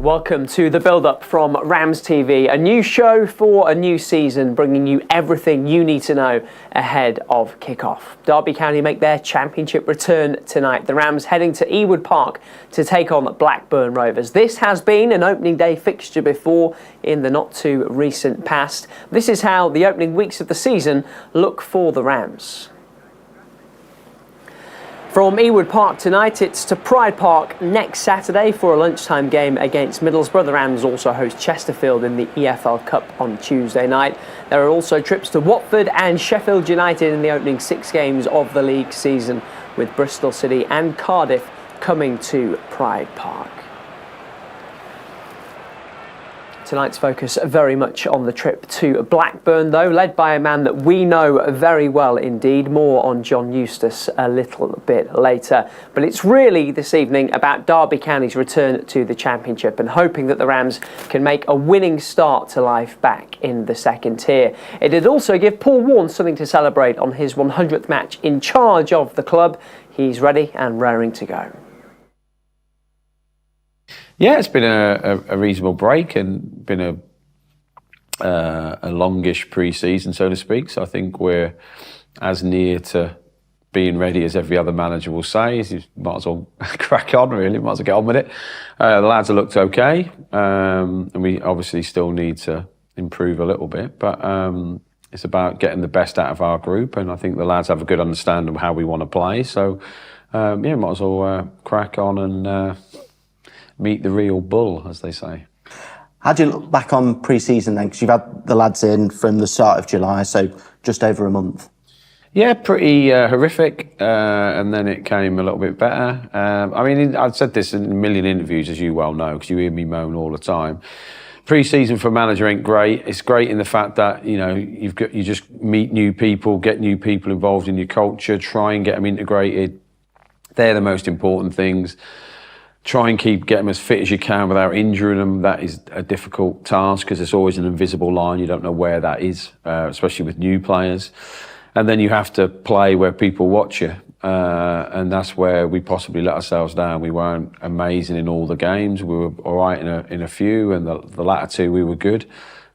Welcome to the build-up from RamsTV, a new show for a new season, bringing you everything you need to know ahead of kick-off. Derby County make their championship return tonight. The Rams heading to Ewood Park to take on Blackburn Rovers. This has been an opening day fixture before in the not too recent past. This is how the opening weeks of the season look for the Rams. From Ewood Park tonight, it's to Pride Park next Saturday for a lunchtime game against Middlesbrough. The Rams also host Chesterfield in the EFL Cup on Tuesday night. There are also trips to Watford and Sheffield United in the opening 6 games of the league season, with Bristol City and Cardiff coming to Pride Park. Tonight's focus very much on the trip to Blackburn, though, led by a man that we know very well indeed. More on John Eustace a little bit later. But it's really this evening about Derby County's return to the Championship and hoping that the Rams can make a winning start to life back in the second tier. It did also give Paul Warne something to celebrate on his 100th match in charge of the club. He's ready and raring to go. Yeah, it's been a reasonable break and been a longish pre-season, so to speak. So I think we're as near to being ready as every other manager will say. You might as well crack on, really. Might as well get on with it. The lads have looked okay, and we obviously still need to improve a little bit. But it's about getting the best out of our group, and I think the lads have a good understanding of how we want to play. So yeah, might as well crack on and meet the real bull, as they say. How do you look back on pre-season then? Because you've had the lads in from the start of July, so just over a month. Yeah, pretty horrific, and then it came a little bit better. I mean, I've said this in a million interviews, as you well know, because you hear me moan all the time. Pre-season for a manager ain't great. It's great in the fact that, you know, you just meet new people, get new people involved in your culture, try and get them integrated. They're the most important things. Try and get them as fit as you can without injuring them. That is a difficult task because there's always an invisible line. You don't know where that is, especially with new players. And then you have to play where people watch you. And that's where we possibly let ourselves down. We weren't amazing in all the games. We were all right in a few, and the latter two we were good.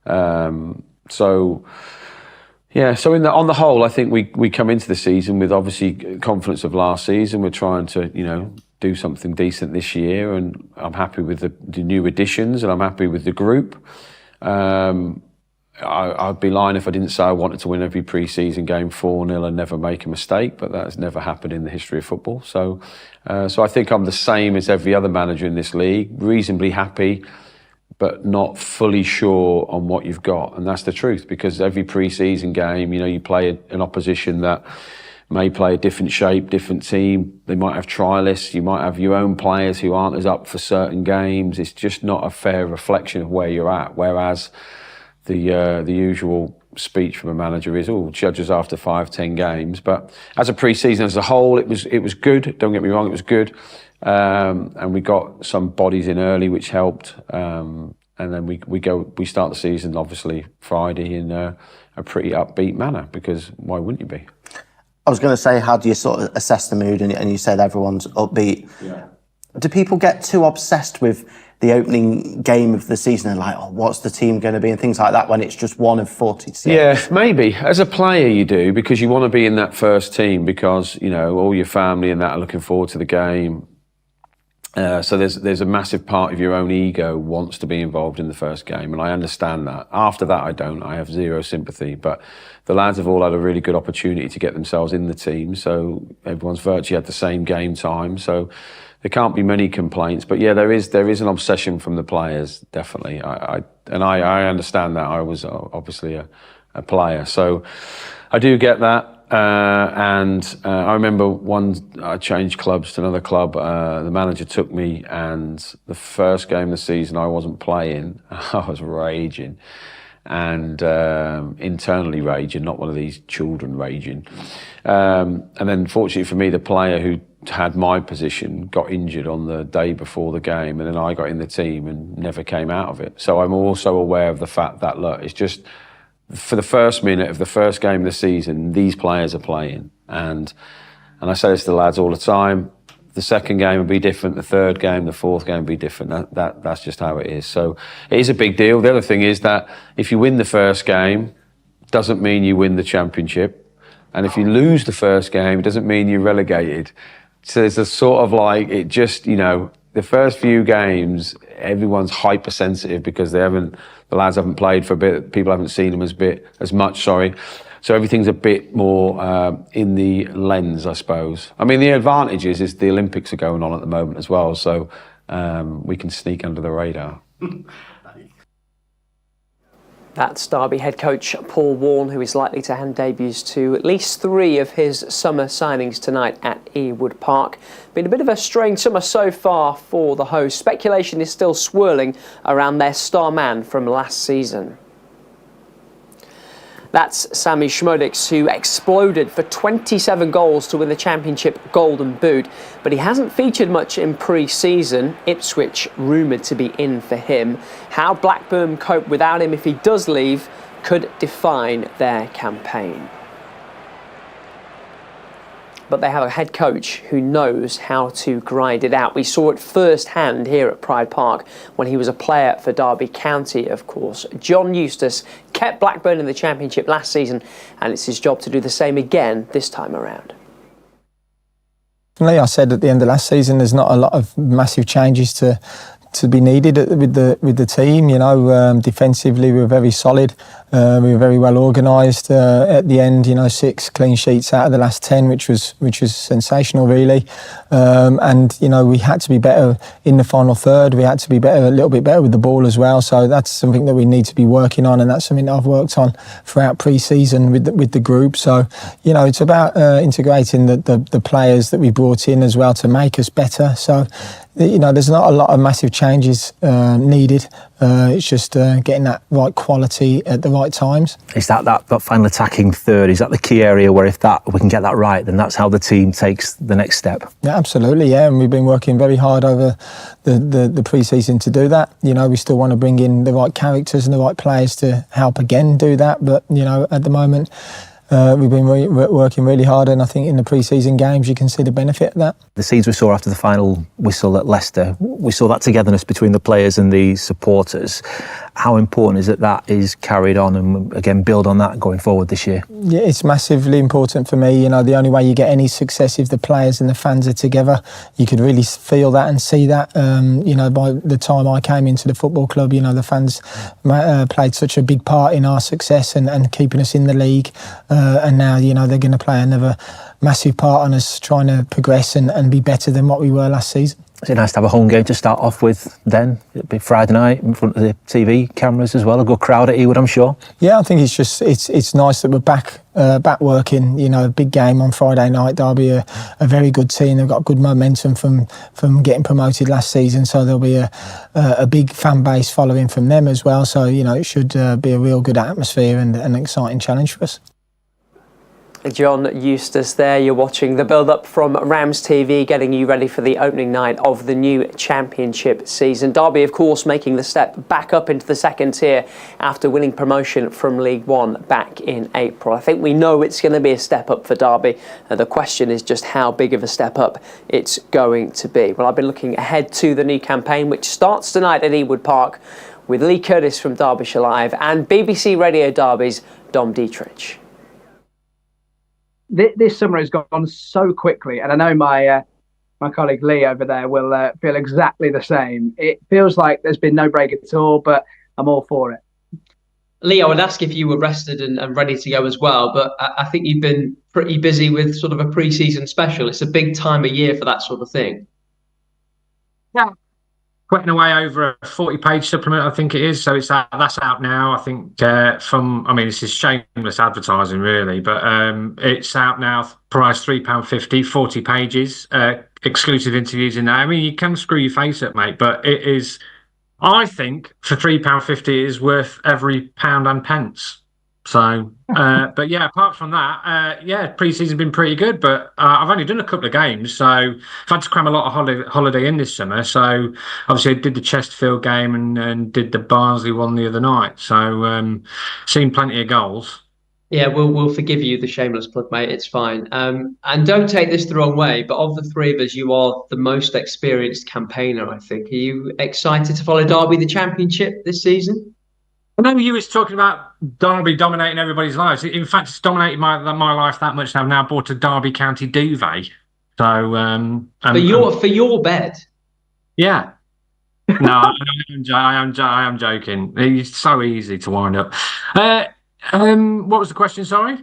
So on the whole, I think we come into the season with obviously confidence of last season. We're trying to, do something decent this year, and I'm happy with the new additions, and I'm happy with the group. I'd be lying if I didn't say I wanted to win every pre-season game 4-0 and never make a mistake, but that has never happened in the history of football. So I think I'm the same as every other manager in this league, reasonably happy, but not fully sure on what you've got. And that's the truth, because every pre-season game, you play an opposition that may play a different shape, different team. They might have trialists. You might have your own players who aren't as up for certain games. It's just not a fair reflection of where you're at. Whereas the usual speech from a manager is, judges after 5-10 games. But as a pre-season as a whole, it was good. Don't get me wrong, it was good. And we got some bodies in early, which helped. And then we start the season obviously Friday in a pretty upbeat manner, because why wouldn't you be? I was going to say, how do you sort of assess the mood? And you said everyone's upbeat. Yeah. Do people get too obsessed with the opening game of the season and like, what's the team going to be and things like that, when it's just one of 46? Yeah, maybe. As a player you do, because you want to be in that first team, because, all your family and that are looking forward to the game. So there's a massive part of your own ego wants to be involved in the first game, and I understand that. After that, I don't. I have zero sympathy. But the lads have all had a really good opportunity to get themselves in the team, so everyone's virtually had the same game time. So there can't be many complaints. But yeah, there is an obsession from the players, definitely. I understand that. I was obviously a player, so I do get that. And I remember I changed clubs to another club. The manager took me, and the first game of the season I wasn't playing. I was raging, and internally raging, not one of these children raging. And then fortunately for me, the player who had my position got injured on the day before the game, and then I got in the team and never came out of it. So I'm also aware of the fact that, look, it's just, for the first minute of the first game of the season, these players are playing. And I say this to the lads all the time, the second game will be different, the third game, the fourth game will be different. That's just how it is. So it is a big deal. The other thing is that if you win the first game, doesn't mean you win the championship. And if you lose the first game, it doesn't mean you're relegated. So there's a sort of like, it just, you know, the first few games, everyone's hypersensitive because the lads haven't played for a bit, people haven't seen them as much. So everything's a bit more in the lens, I suppose. I mean, the advantage is the Olympics are going on at the moment as well, so we can sneak under the radar. That's Derby head coach Paul Warne, who is likely to hand debuts to at least 3 of his summer signings tonight at Ewood Park. Been a bit of a strange summer so far for the hosts. Speculation is still swirling around their star man from last season. That's Sami Szmodics, who exploded for 27 goals to win the Championship Golden Boot, but he hasn't featured much in pre-season. Ipswich rumoured to be in for him. How Blackburn cope without him if he does leave could define their campaign. But they have a head coach who knows how to grind it out. We saw it firsthand here at Pride Park when he was a player for Derby County, of course. John Eustace kept Blackburn in the Championship last season, and it's his job to do the same again this time around. I said at the end of last season, there's not a lot of massive changes to be needed with the team. You know, defensively we were very solid. We were very well organised. At the end, you know, 6 clean sheets out of the last 10, which was sensational, really. And you know, we had to be better in the final third. We had to be better, a little bit better with the ball as well. So that's something that we need to be working on, and that's something that I've worked on throughout pre-season with the group. So you know, it's about integrating the players that we brought in as well to make us better. So you know, there's not a lot of massive changes needed. It's just getting that right quality at the right times. Is that final attacking third, is that the key area where if we can get that right, then that's how the team takes the next step? Yeah, absolutely, yeah. And we've been working very hard over the pre-season to do that. You know, we still want to bring in the right characters and the right players to help again do that. But, you know, at the moment, we've been working really hard, and I think in the pre-season games you can see the benefit of that. The scenes we saw after the final whistle at Leicester, we saw that togetherness between the players and the supporters. How important is it that is carried on and again build on that going forward this year? Yeah, it's massively important for me. You know, the only way you get any success if the players and the fans are together. You could really feel that and see that. You know, by the time I came into the football club, you know, the fans played such a big part in our success and keeping us in the league. And now, you know, they're going to play another massive part on us trying to progress and be better than what we were last season. Is it nice to have a home game to start off with then? It'll be Friday night in front of the TV cameras as well, a good crowd at Ewood, I'm sure. Yeah, I think it's just, it's nice that we're back working, you know, a big game on Friday night. Derby are a very good team. They've got good momentum from getting promoted last season, so there'll be a big fan base following from them as well. So, you know, it should be a real good atmosphere and an exciting challenge for us. John Eustace there. You're watching the build-up from RamsTV, getting you ready for the opening night of the new Championship season. Derby, of course, making the step back up into the second tier after winning promotion from League One back in April. I think we know it's going to be a step up for Derby. The question is just how big of a step up it's going to be. Well, I've been looking ahead to the new campaign, which starts tonight at Ewood Park with Lee Curtis from Derbyshire Live and BBC Radio Derby's Dom Dietrich. This summer has gone so quickly, and I know my colleague Lee over there will feel exactly the same. It feels like there's been no break at all, but I'm all for it. Lee, I would ask if you were rested and ready to go as well, but I think you've been pretty busy with sort of a pre-season special. It's a big time of year for that sort of thing. Yeah. Putting away over a 40-page supplement, I think it is. So that's out now. I think this is shameless advertising, really, but it's out now. Price £3.50, 40 pages, exclusive interviews in there. I mean, you can screw your face up, mate, but it is. I think for £3.50 it is worth every pound and pence. So, but yeah, apart from that, pre-season's been pretty good, but I've only done a couple of games, so I've had to cram a lot of holiday in this summer. So obviously I did the Chesterfield game and did the Barnsley one the other night. So seen plenty of goals. Yeah, we'll forgive you the shameless plug, mate. It's fine. And don't take this the wrong way, but of the three of us, you are the most experienced campaigner, I think. Are you excited to follow Derby the Championship this season? I know you was talking about Derby dominating everybody's lives. In fact, it's dominated my life that much. I've now bought a Derby County duvet. So for your bed. Yeah. No, I am joking. It's so easy to wind up. What was the question? Sorry.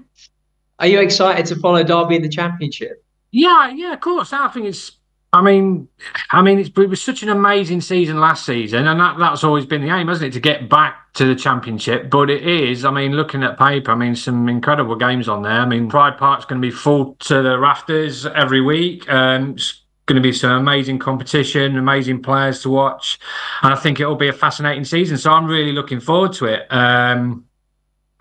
Are you excited to follow Derby in the Championship? Yeah, of course. I think it's. I mean, it was such an amazing season last season, and that's always been the aim, hasn't it, to get back to the Championship? But it is. I mean, looking at paper, some incredible games on there. Pride Park's going to be full to the rafters every week. It's going to be some amazing competition, amazing players to watch, and I think it'll be a fascinating season. So I'm really looking forward to it.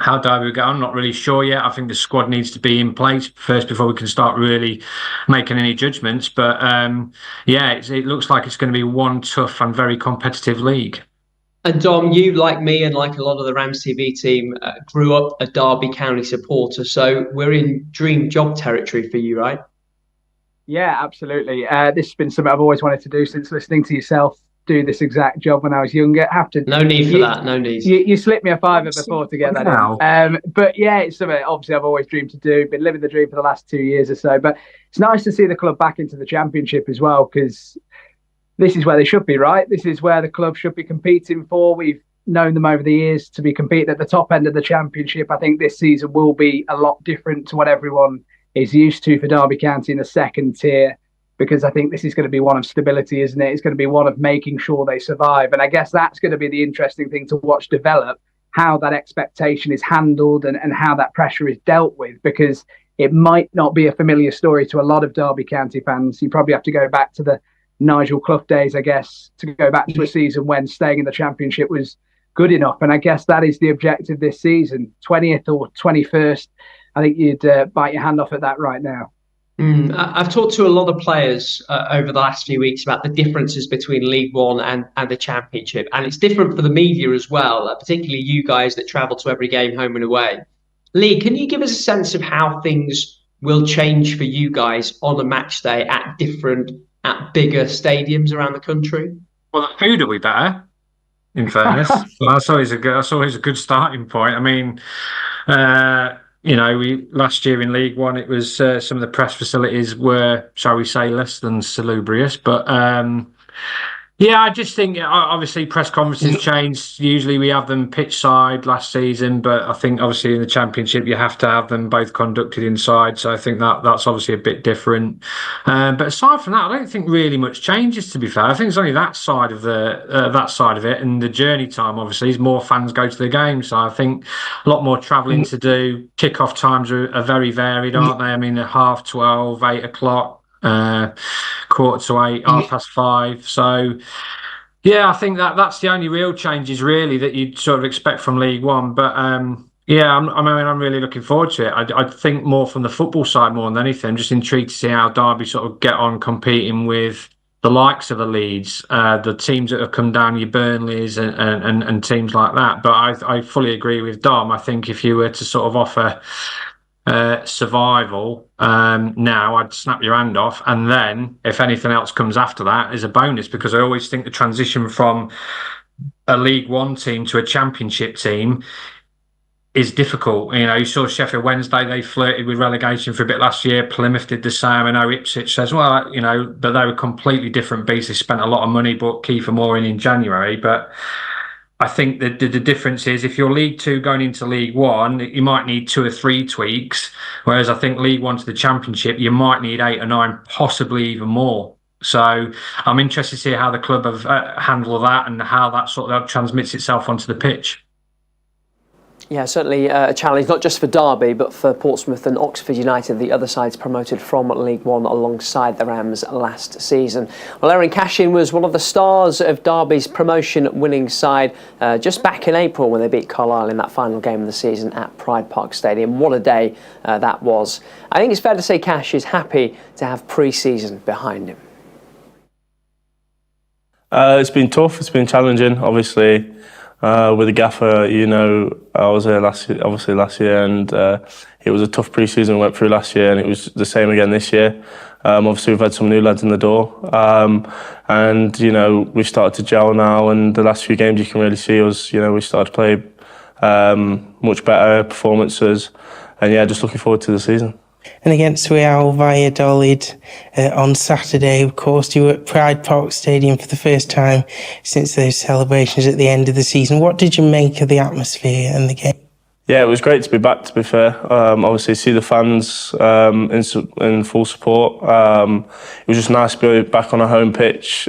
How Derby will go, I'm not really sure yet. I think the squad needs to be in place first before we can start really making any judgments. But it looks like it's going to be one tough and very competitive league. And Dom, you, like me and like a lot of the RamsTV team, grew up a Derby County supporter. So we're in dream job territory for you, right? Yeah, absolutely. This has been something I've always wanted to do since listening to yourself do this exact job when I was younger. No need for that. No need. You slipped me a fiver before to get that in. But yeah, it's something obviously I've always dreamed to do. Been living the dream for the last 2 years or so. But it's nice to see the club back into the Championship as well, because this is where they should be, right? This is where the club should be competing for. We've known them over the years to be competing at the top end of the Championship. I think this season will be a lot different to what everyone is used to for Derby County in the second tier, because I think this is going to be one of stability, isn't it? It's going to be one of making sure they survive. And I guess that's going to be the interesting thing to watch develop, how that expectation is handled and how that pressure is dealt with, because it might not be a familiar story to a lot of Derby County fans. You probably have to go back to the Nigel Clough days, I guess, to go back to a season when staying in the Championship was good enough. And I guess that is the objective this season, 20th or 21st. I think you'd bite your hand off at that right now. I've talked to a lot of players over the last few weeks about the differences between League One and the Championship. And it's different for the media as well, particularly you guys that travel to every game home and away. Lee, can you give us a sense of how things will change for you guys on a match day at bigger stadiums around the country? Well, the food will be better, in fairness. That's always a good starting point. Last year in League One, it was some of the press facilities were, shall we say, less than salubrious. But I just think obviously press conferences changed. Usually we have them pitch side last season, but I think obviously in the Championship you have to have them both conducted inside. So I think that's obviously a bit different. But aside from that, I don't think really much changes. To be fair, I think it's only that side of it, and the journey time obviously is more fans go to the game. So I think a lot more travelling to do. Kick-off times are very varied, aren't they? At 12:30, 8 o'clock. 7:45, 5:30. So I think that's the only real changes really that you'd sort of expect from League One. But I'm really looking forward to it. I think more from the football side more than anything. I'm just intrigued to see how Derby sort of get on competing with the likes of the Leeds, the teams that have come down, your Burnleys and teams like that. But I fully agree with Dom. I think if you were to sort of offer survival now, I'd snap your hand off, and then if anything else comes after that is a bonus, because I always think the transition from a League One team to a Championship team is difficult. You saw Sheffield Wednesday, they flirted with relegation for a bit last year. Plymouth did the same. I know Ipswich says, but they were completely different beasts. They spent a lot of money, bought Kiefer Moore in January, but I think that the difference is if you're League Two going into League One, you might need 2 or 3 tweaks, whereas I think League One to the Championship, you might need 8 or 9, possibly even more. So I'm interested to see how the club have handled that and how that sort of transmits itself onto the pitch. Yeah, certainly a challenge, not just for Derby, but for Portsmouth and Oxford United, the other sides promoted from League One alongside the Rams last season. Well, Eiran Cashin was one of the stars of Derby's promotion-winning side just back in April when they beat Carlisle in that final game of the season at Pride Park Stadium. What a day that was. I think it's fair to say Cash is happy to have pre-season behind him. It's been tough, it's been challenging, obviously. with the gaffer. I was there last year, and it was a tough pre-season we went through last year, and it was the same again this year. Obviously, we've had some new lads in the door, and we've started to gel now. And the last few games, you can really see us. We started to play much better performances, and just looking forward to the season. And against Real Valladolid on Saturday, of course, you were at Pride Park Stadium for the first time since those celebrations at the end of the season. What did you make of the atmosphere and the game? Yeah, it was great to be back, to be fair. Obviously, see the fans in full support. It was just nice to be back on a home pitch.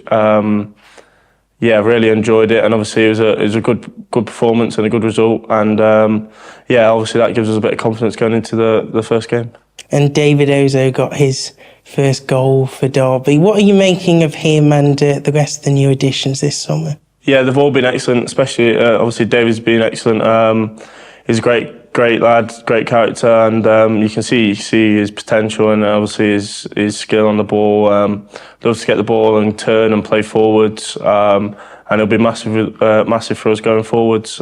Really enjoyed it, and obviously it was a good performance and a good result. And obviously that gives us a bit of confidence going into the first game. And David Ozo got his first goal for Derby. What are you making of him and the rest of the new additions this summer? Yeah, they've all been excellent, especially obviously David's been excellent. He's a great lad, great character, and you can see his potential and obviously his skill on the ball. Loves to get the ball and turn and play forwards, and it'll be massive for us going forwards.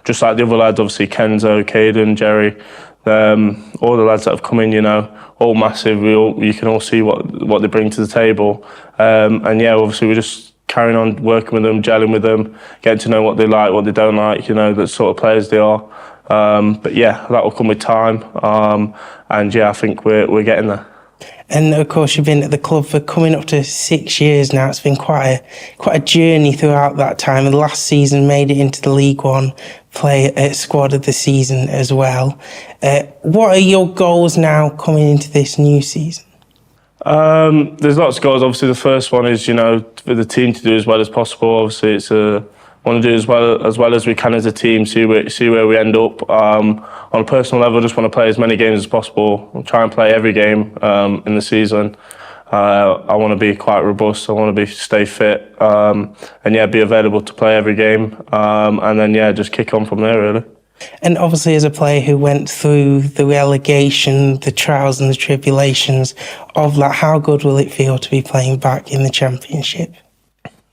Just like the other lads, obviously Kenzo, Caden, Jerry, all the lads that have come in, all massive. You can all see what they bring to the table, obviously we're just carrying on working with them, gelling with them, getting to know what they like, what they don't like, the sort of players they are. That will come with time, I think we're getting there. And of course, you've been at the club for coming up to 6 years now. It's been quite a journey throughout that time. And last season, made it into the League One squad of the season as well. What are your goals now coming into this new season? There's lots of goals. Obviously, the first one is for the team to do as well as possible. Obviously, it's want to do as well as we can as a team. See where we end up. On a personal level, I just want to play as many games as possible. I'll try and play every game in the season. I want to be quite robust. I want to stay fit, and be available to play every game. And then just kick on from there really. And obviously, as a player who went through the relegation, the trials and the tribulations of that, how good will it feel to be playing back in the Championship?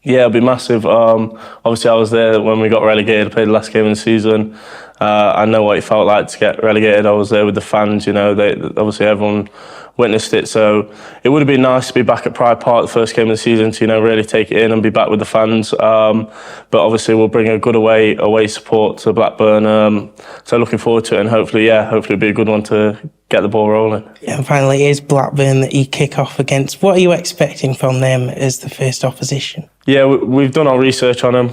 Yeah, it'll be massive. Obviously, I was there when we got relegated. I played the last game of the season. I know what it felt like to get relegated. I was there with the fans. Obviously everyone witnessed it. So it would have been nice to be back at Pride Park the first game of the season to really take it in and be back with the fans. But obviously we'll bring a good away support to Blackburn. So looking forward to it, and hopefully it'll be a good one to get the ball rolling. Yeah, and finally, it is Blackburn that you kick off against. What are you expecting from them as the first opposition? Yeah, we've done our research on them.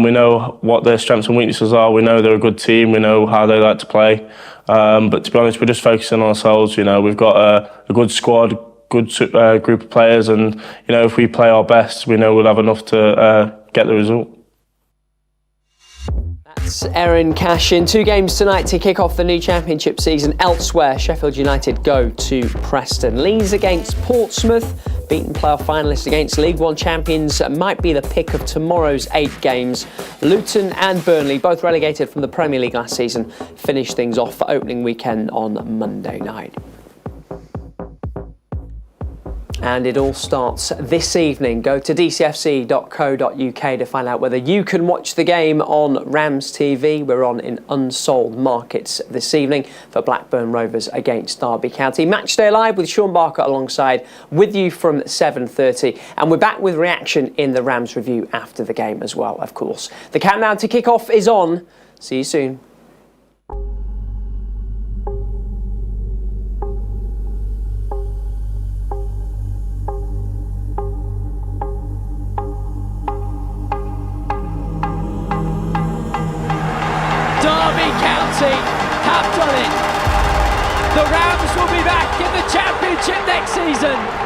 We know what their strengths and weaknesses are. We know they're a good team. We know how they like to play. But to be honest, we're just focusing on ourselves. We've got a good squad, good group of players, and if we play our best, we know we'll have enough to get the result. That's Eiran Cashin. 2 games tonight to kick off the new Championship season elsewhere. Sheffield United go to Preston. Leeds against Portsmouth. Beaten playoff finalists against League One champions might be the pick of tomorrow's 8 games. Luton and Burnley, both relegated from the Premier League last season, finish things off for opening weekend on Monday night. And it all starts this evening. Go to dcfc.co.uk to find out whether you can watch the game on RamsTV. We're on in Unsold Markets this evening for Blackburn Rovers against Derby County. Matchday Live with Sean Barker alongside with you from 7:30. And we're back with reaction in the Rams review after the game as well, of course. The countdown to kick off is on. See you soon. Have done it. The Rams will be back in the Championship next season.